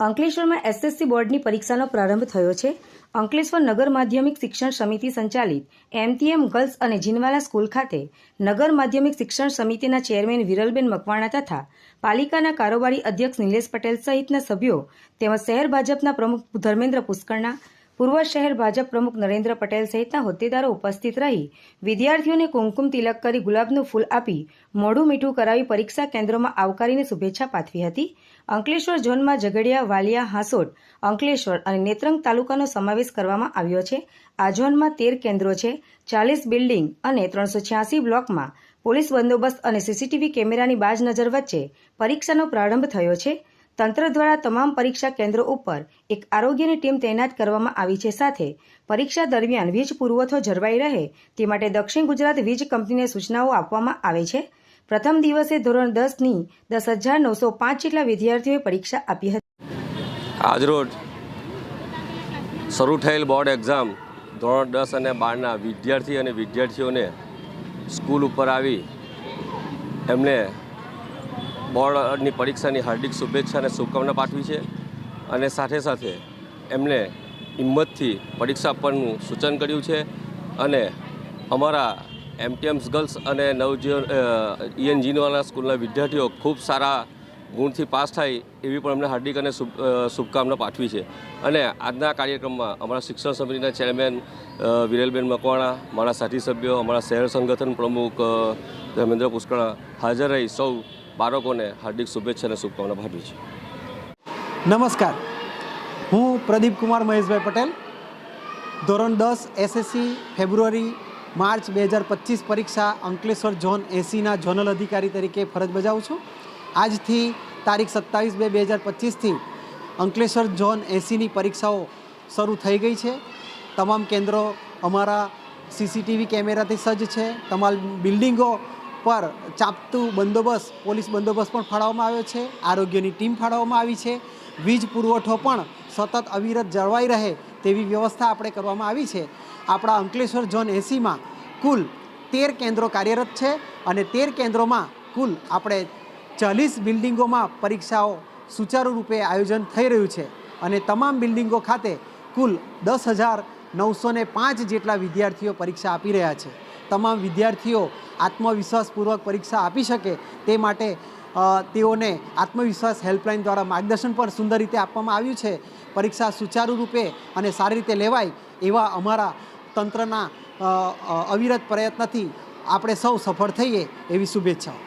અંકલેશ્વરમાં એસએસસી બોર્ડની પરીક્ષાનો પ્રારંભ થયો છે। અંકલેશ્વર નગર માધ્યમિક શિક્ષણ સમિતિ સંચાલિત એમટીએમ ગર્લ્સ અને જીનવાલા સ્કૂલ ખાતે નગર માધ્યમિક શિક્ષણ સમિતિના ચેરમેન વિરલબેન મકવાણા તથા પાલિકાના કારોબારી અધ્યક્ષ નિલેશ પટેલ સહિતના સભ્યો તેમજ શહેર ભાજપના પ્રમુખ ધર્મેન્દ્ર પુષ્કરના, પૂર્વ શહેર ભાજપ પ્રમુખ નરેન્દ્ર પટેલ સહિતના હોદ્દેદારો ઉપસ્થિત રહી વિદ્યાર્થીઓને કુમકુમ તિલક કરી ગુલાબનું ફૂલ આપી મોઢું મીઠું કરાવી પરીક્ષા કેન્દ્રોમાં આવકારીને શુભેચ્છા પાઠવી હતી। અંકલેશ્વર ઝોનમાં ઝઘડિયા, વાલિયા, હાંસોટ, અંકલેશ્વર અને નેત્રંગ તાલુકાનો સમાવેશ કરવામાં આવ્યો છે। આ ઝોનમાં 13 કેન્દ્રો છે, 40 બિલ્ડિંગ અને 386 બ્લોકમાં પોલીસ બંદોબસ્ત અને સીસીટીવી કેમેરાની બાજ નજર વચ્ચે પરીક્ષાનો પ્રારંભ થયો છે। તંત્ર દ્વારા તમામ પરીક્ષા કેન્દ્રો ઉપર એક આરોગ્યની ટીમ તૈનાત કરવામાં આવી છે। સાથે પરીક્ષા દરમિયાન વીજ પુરવઠો જળવાઈ રહે તે માટે દક્ષિણ ગુજરાત વીજ કંપનીને સૂચનાઓ આપવામાં આવે છે। પ્રથમ દિવસે ધોરણ 10ની 10,905 જેટલા વિદ્યાર્થીઓએ પરીક્ષા આપી હતી। આજરોજ શરૂ થયેલ બોર્ડ એક્ઝામ ધોરણ 10 અને 12ના વિદ્યાર્થી અને વિદ્યાર્થીઓને સ્કૂલ ઉપર આવી એમને બોર્ડની પરીક્ષાની હાર્દિક શુભેચ્છા અને શુભકામના પાઠવી છે અને સાથે સાથે એમને હિંમતથી પરીક્ષા આપવાનું સૂચન કર્યું છે અને અમારા એમટીએમ્સ ગર્લ્સ અને ઈએન જીનવાલા સ્કૂલના વિદ્યાર્થીઓ ખૂબ સારા ગુણથી પાસ થાય એવી પણ અમને હાર્દિક અને શુભકામના પાઠવી છે। અને આજના કાર્યક્રમમાં અમારા શિક્ષણ સમિતિના ચેરમેન વિરલબેન મકવાણા, મારા સાથી સભ્યો, અમારા શહેર સંગઠન પ્રમુખ ધર્મેન્દ્ર પુષ્કરા હાજર રહી સૌ બાળકોને હાર્દિક શુભેચ્છા અને શુભકામના પાઠવી છે। નમસ્કાર, હું પ્રદીપ કુમાર મહેશભાઈ પટેલ, ધોરણ 10 એસએસસી ફેબ્રુઆરી માર્ચ 2025 પરીક્ષા અંકલેશ્વર ઝોન 80ના ઝોનલ અધિકારી તરીકે ફરજ બજાવું છું। આજથી તારીખ 27/2/2025થી અંકલેશ્વર ઝોન 80ની પરીક્ષાઓ શરૂ થઈ ગઈ છે। તમામ કેન્દ્રો અમારા સીસીટીવી કેમેરાથી સજ્જ છે। તમામ બિલ્ડિંગો પર ચાંપતું બંદોબસ્ત, પોલીસ બંદોબસ્ત પણ ફાળવવામાં આવ્યો છે। આરોગ્યની ટીમ ફાળવવામાં આવી છે। વીજ પુરવઠો પણ સતત અવિરત જળવાઈ રહે તેવી વ્યવસ્થા આપણે કરવામાં આવી છે। આપણા અંકલેશ્વર ઝોન 80માં કુલ 13 કેન્દ્રો કાર્યરત છે અને 13 કેન્દ્રોમાં કુલ આપણે 40 બિલ્ડિંગોમાં પરીક્ષાઓ સુચારુ રૂપે આયોજન થઈ રહ્યું છે અને તમામ બિલ્ડિંગો ખાતે કુલ 10,905 જેટલા વિદ્યાર્થીઓ પરીક્ષા આપી રહ્યા છે। તમામ વિદ્યાર્થીઓ આત્મવિશ્વાસપૂર્વક પરીક્ષા આપી શકે તે માટે તેઓને આત્મવિશ્વાસ હેલ્પલાઇન દ્વારા માર્ગદર્શન પણ સુંદર રીતે આપવામાં આવ્યું છે। પરીક્ષા સુચારુ રૂપે અને સારી રીતે લેવાય એવા અમારા તંત્રના અવિરત પ્રયત્નથી આપણે સૌ સફળ થઈએ એવી શુભેચ્છાઓ।